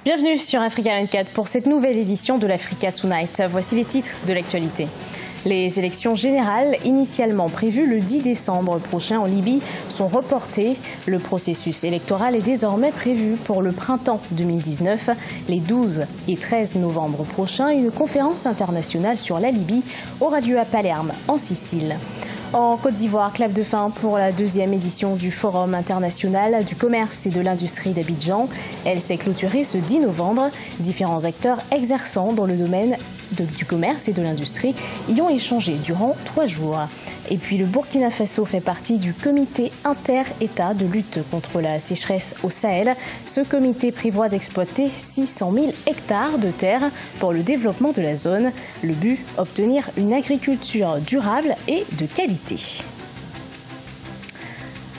Bienvenue sur Africa 24 pour cette nouvelle édition de l'Africa Tonight. Voici les titres de l'actualité. Les élections générales, initialement prévues le 10 décembre prochain en Libye, sont reportées. Le processus électoral est désormais prévu pour le printemps 2019. Les 12 et 13 novembre prochains, une conférence internationale sur la Libye aura lieu à Palerme, en Sicile. En Côte d'Ivoire, clap de fin pour la deuxième édition du Forum international du commerce et de l'industrie d'Abidjan. Elle s'est clôturée ce 10 novembre. Différents acteurs exerçant dans le domaine du commerce et de l'industrie y ont échangé durant 3 jours. Et puis le Burkina Faso fait partie du comité inter-État de lutte contre la sécheresse au Sahel. Ce comité prévoit d'exploiter 600 000 hectares de terre pour le développement de la zone. Le but, obtenir une agriculture durable et de qualité.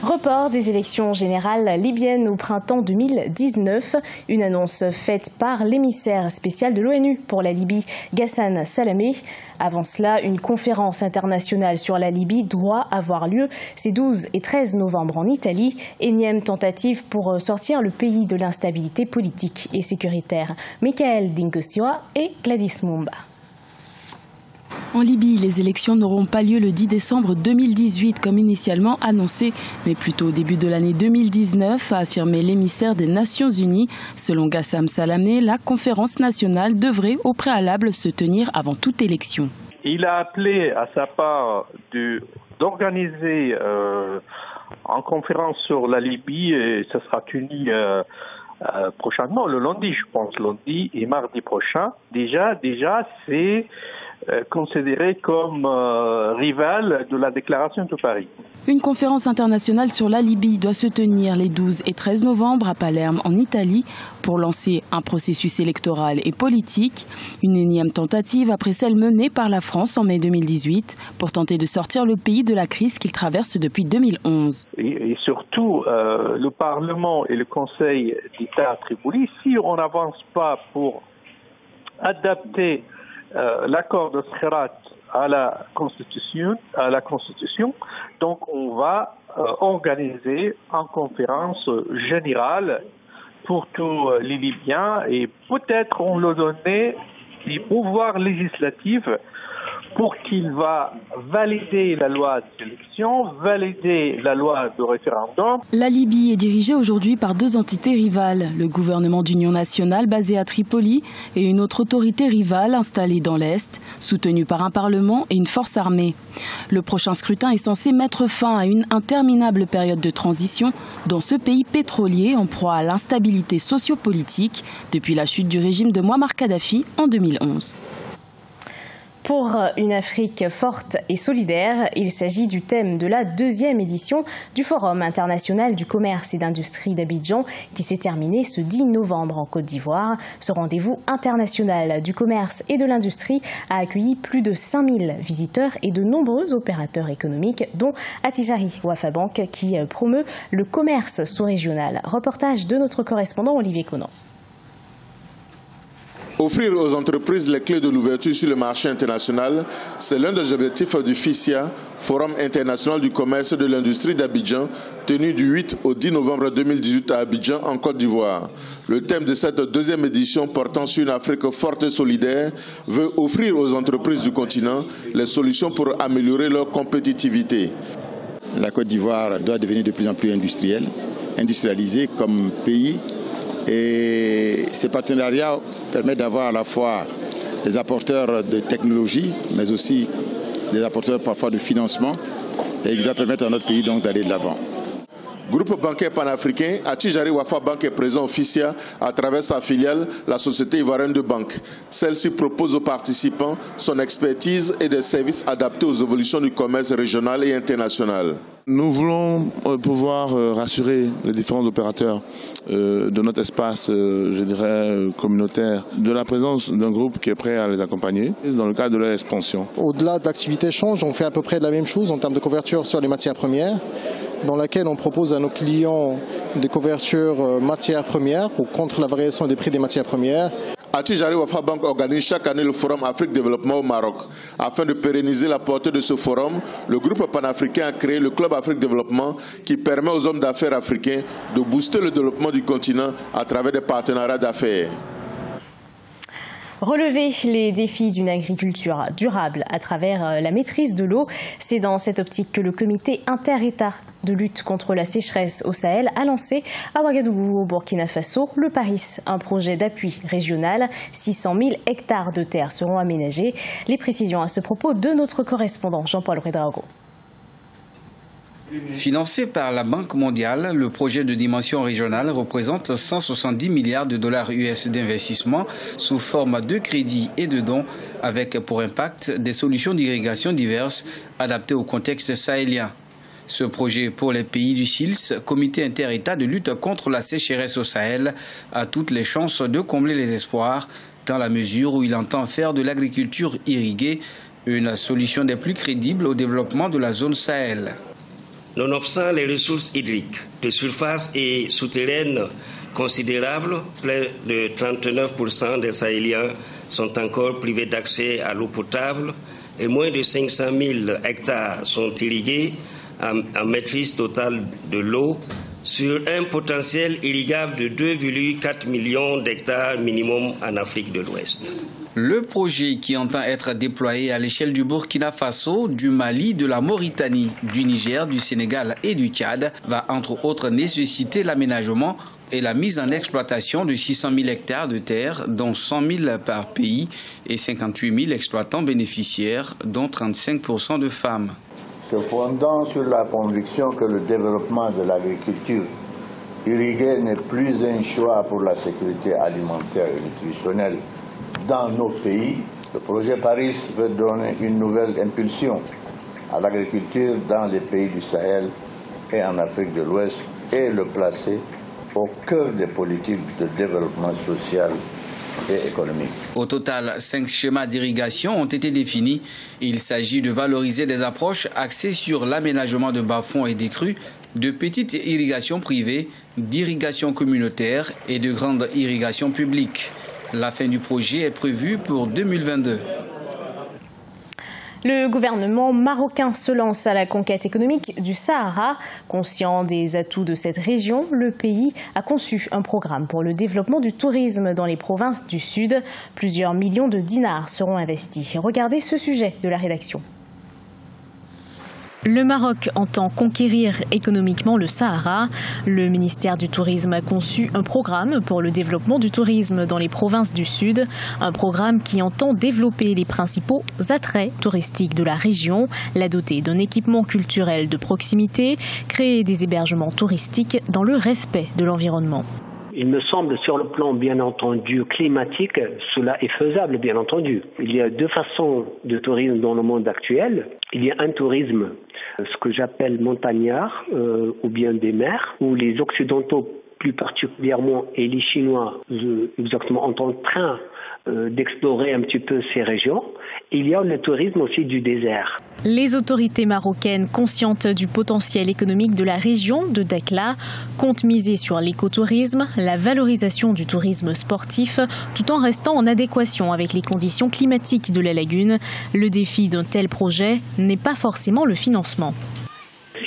Report des élections générales libyennes au printemps 2019. Une annonce faite par l'émissaire spécial de l'ONU pour la Libye, Ghassan Salamé. Avant cela, une conférence internationale sur la Libye doit avoir lieu ces 12 et 13 novembre en Italie. Énième tentative pour sortir le pays de l'instabilité politique et sécuritaire. Michael Dingosioa et Gladys Mumba. En Libye, les élections n'auront pas lieu le 10 décembre 2018 comme initialement annoncé, mais plutôt au début de l'année 2019, a affirmé l'émissaire des Nations Unies. Selon Ghassan Salamé, la conférence nationale devrait au préalable se tenir avant toute élection. Il a appelé à sa part d'organiser une conférence sur la Libye et ça sera tenu prochainement, le lundi, je pense, lundi et mardi prochain. Déjà, c'est considéré comme rival de la déclaration de Paris. Une conférence internationale sur la Libye doit se tenir les 12 et 13 novembre à Palerme en Italie pour lancer un processus électoral et politique. Une énième tentative après celle menée par la France en mai 2018 pour tenter de sortir le pays de la crise qu'il traverse depuis 2011. Et surtout, le Parlement et le Conseil d'État à Tripoli, si on n'avance pas pour adapter l'accord de Skhirat à la Constitution, donc on va organiser une conférence générale pour tous les Libyens et peut-être on leur donner des pouvoirs législatifs pour qu'il va valider la loi d'élection, valider la loi de référendum. La Libye est dirigée aujourd'hui par 2 entités rivales, le gouvernement d'union nationale basé à Tripoli et une autre autorité rivale installée dans l'Est, soutenue par un parlement et une force armée. Le prochain scrutin est censé mettre fin à une interminable période de transition dans ce pays pétrolier en proie à l'instabilité sociopolitique depuis la chute du régime de Mouammar Kadhafi en 2011. Pour une Afrique forte et solidaire, il s'agit du thème de la deuxième édition du Forum international du commerce et d'industrie d'Abidjan qui s'est terminé ce 10 novembre en Côte d'Ivoire. Ce rendez-vous international du commerce et de l'industrie a accueilli plus de 5000 visiteurs et de nombreux opérateurs économiques, dont Attijari Wafabank qui promeut le commerce sous-régional. Reportage de notre correspondant Olivier Conan. Offrir aux entreprises les clés de l'ouverture sur le marché international, c'est l'un des objectifs du FICIA, Forum international du commerce et de l'industrie d'Abidjan, tenu du 8 au 10 novembre 2018 à Abidjan, en Côte d'Ivoire. Le thème de cette deuxième édition portant sur une Afrique forte et solidaire veut offrir aux entreprises du continent les solutions pour améliorer leur compétitivité. La Côte d'Ivoire doit devenir de plus en plus industrialisée comme pays. Et ces partenariats permettent d'avoir à la fois des apporteurs de technologie, mais aussi des apporteurs parfois de financement. Et il doit permettre à notre pays donc d'aller de l'avant. Groupe bancaire panafricain, Attijari Wafabank est présent au FICIA à travers sa filiale, la Société ivoirienne de banque. Celle-ci propose aux participants son expertise et des services adaptés aux évolutions du commerce régional et international. Nous voulons pouvoir rassurer les différents opérateurs de notre espace, je dirais, communautaire, de la présence d'un groupe qui est prêt à les accompagner dans le cadre de leur expansion. Au-delà de l'activité échange, on fait à peu près la même chose en termes de couverture sur les matières premières, dans laquelle on propose à nos clients des couvertures matières premières ou contre la variation des prix des matières premières. Attijari Wafa Bank organise chaque année le Forum Afrique Développement au Maroc. Afin de pérenniser la portée de ce forum, le groupe panafricain a créé le Club Afrique Développement qui permet aux hommes d'affaires africains de booster le développement du continent à travers des partenariats d'affaires. Relever les défis d'une agriculture durable à travers la maîtrise de l'eau, c'est dans cette optique que le comité inter-État de lutte contre la sécheresse au Sahel a lancé à Ouagadougou, au Burkina Faso, le PARIS, un projet d'appui régional. 600 000 hectares de terre seront aménagés. Les précisions à ce propos de notre correspondant Jean-Paul Redrago. Financé par la Banque mondiale, le projet de dimension régionale représente 170 milliards de dollars US d'investissement sous forme de crédits et de dons, avec pour impact des solutions d'irrigation diverses adaptées au contexte sahélien. Ce projet pour les pays du SILS, Comité inter-État de lutte contre la sécheresse au Sahel, a toutes les chances de combler les espoirs, dans la mesure où il entend faire de l'agriculture irriguée une solution des plus crédibles au développement de la zone Sahel. Nonobstant les ressources hydriques de surface et souterraines considérables, près de 39% des Sahéliens sont encore privés d'accès à l'eau potable et moins de 500 000 hectares sont irrigués en maîtrise totale de l'eau sur un potentiel irrigable de 2,4 millions d'hectares minimum en Afrique de l'Ouest. Le projet, qui entend être déployé à l'échelle du Burkina Faso, du Mali, de la Mauritanie, du Niger, du Sénégal et du Tchad, va entre autres nécessiter l'aménagement et la mise en exploitation de 600 000 hectares de terre, dont 100 000 par pays, et 58 000 exploitants bénéficiaires, dont 35% de femmes. Se fondant sur la conviction que le développement de l'agriculture irriguée n'est plus un choix pour la sécurité alimentaire et nutritionnelle dans nos pays, le projet PARIS veut donner une nouvelle impulsion à l'agriculture dans les pays du Sahel et en Afrique de l'Ouest et le placer au cœur des politiques de développement social et économique. Au total, 5 schémas d'irrigation ont été définis. Il s'agit de valoriser des approches axées sur l'aménagement de bas-fonds et des crues, de petites irrigations privées, d'irrigation communautaire et de grandes irrigations publiques. La fin du projet est prévue pour 2022. Le gouvernement marocain se lance à la conquête économique du Sahara. Conscient des atouts de cette région, le pays a conçu un programme pour le développement du tourisme dans les provinces du Sud. Plusieurs millions de dinars seront investis. Regardez ce sujet de la rédaction. Le Maroc entend conquérir économiquement le Sahara. Le ministère du Tourisme a conçu un programme pour le développement du tourisme dans les provinces du Sud. Un programme qui entend développer les principaux attraits touristiques de la région, la doter d'un équipement culturel de proximité, créer des hébergements touristiques dans le respect de l'environnement. Il me semble, sur le plan bien entendu climatique, cela est faisable, bien entendu. Il y a deux façons de tourisme dans le monde actuel. Il y a un tourisme, ce que j'appelle montagnard, ou bien des mers, où les Occidentaux plus particulièrement et les Chinois exactement sont en train d'explorer un petit peu ces régions. Il y a le tourisme aussi du désert. Les autorités marocaines, conscientes du potentiel économique de la région de Dakhla, comptent miser sur l'écotourisme, la valorisation du tourisme sportif, tout en restant en adéquation avec les conditions climatiques de la lagune. Le défi d'un tel projet n'est pas forcément le financement.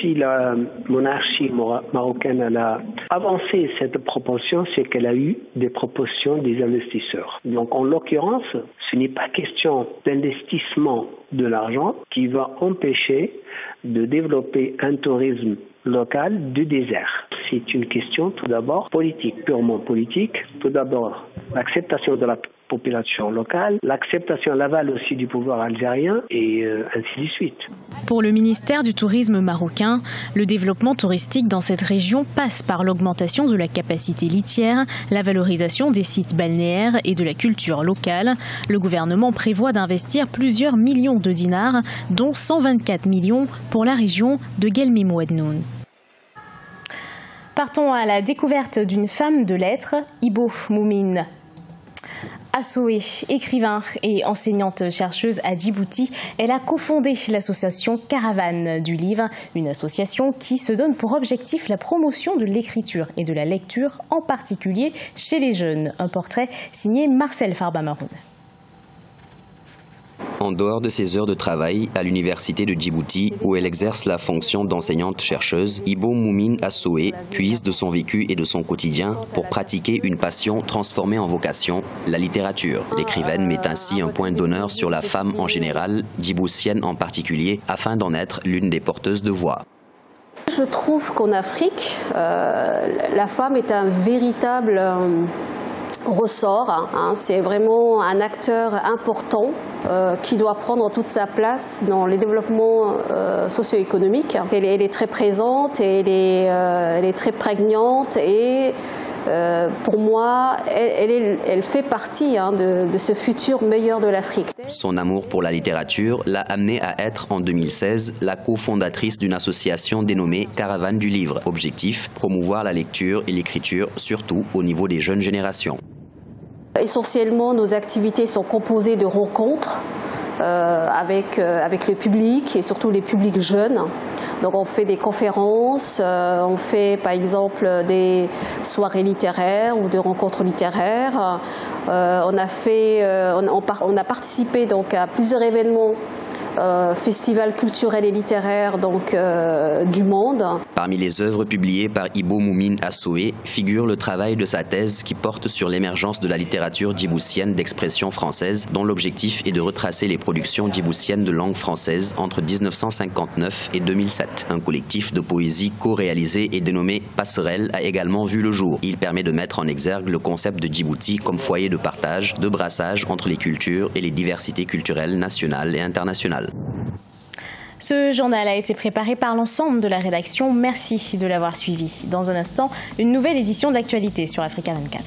Si la monarchie marocaine a avancé cette proposition, c'est qu'elle a eu des propositions des investisseurs. Donc en l'occurrence, ce n'est pas question d'investissement de l'argent qui va empêcher de développer un tourisme local du désert. C'est une question tout d'abord politique, purement politique. Tout d'abord, l'acceptation de la population locale, l'acceptation à l'aval aussi du pouvoir algérien et ainsi de suite. Pour le ministère du Tourisme marocain, le développement touristique dans cette région passe par l'augmentation de la capacité litière, la valorisation des sites balnéaires et de la culture locale. Le gouvernement prévoit d'investir plusieurs millions de dinars, dont 124 millions pour la région de Guelmim-Ouadnoun. Partons à la découverte d'une femme de lettres, Ibo Moumine. Assoé, écrivain et enseignante-chercheuse à Djibouti, elle a cofondé l'association Caravane du Livre, une association qui se donne pour objectif la promotion de l'écriture et de la lecture, en particulier chez les jeunes. Un portrait signé Marcel Farba-Maroun. En dehors de ses heures de travail à l'université de Djibouti, où elle exerce la fonction d'enseignante-chercheuse, Ibo Moumine Assoé puise de son vécu et de son quotidien pour pratiquer une passion transformée en vocation, la littérature. L'écrivaine met ainsi un point d'honneur sur la femme en général, djiboutienne en particulier, afin d'en être l'une des porteuses de voix. Je trouve qu'en Afrique, la femme est un véritable ressort. C'est vraiment un acteur important qui doit prendre toute sa place dans les développements socio-économiques. Elle est très présente, et elle est très prégnante et pour moi, elle fait partie de ce futur meilleur de l'Afrique. Son amour pour la littérature l'a amenée à être en 2016 la cofondatrice d'une association dénommée Caravane du Livre. Objectif, promouvoir la lecture et l'écriture, surtout au niveau des jeunes générations. Essentiellement, nos activités sont composées de rencontres avec le public et surtout les publics jeunes. Donc on fait des conférences, on fait par exemple des soirées littéraires ou des rencontres littéraires. On a participé donc à plusieurs événements, festivals culturels et littéraires donc, du monde. Parmi les œuvres publiées par Ibo Moumine Assoé figure le travail de sa thèse qui porte sur l'émergence de la littérature djiboutienne d'expression française, dont l'objectif est de retracer les productions djiboutiennes de langue française entre 1959 et 2007. Un collectif de poésie co-réalisé et dénommé Passerelle a également vu le jour. Il permet de mettre en exergue le concept de Djibouti comme foyer de partage, de brassage entre les cultures et les diversités culturelles nationales et internationales. Ce journal a été préparé par l'ensemble de la rédaction. Merci de l'avoir suivi. Dans un instant, une nouvelle édition de l'actualité sur Africa 24.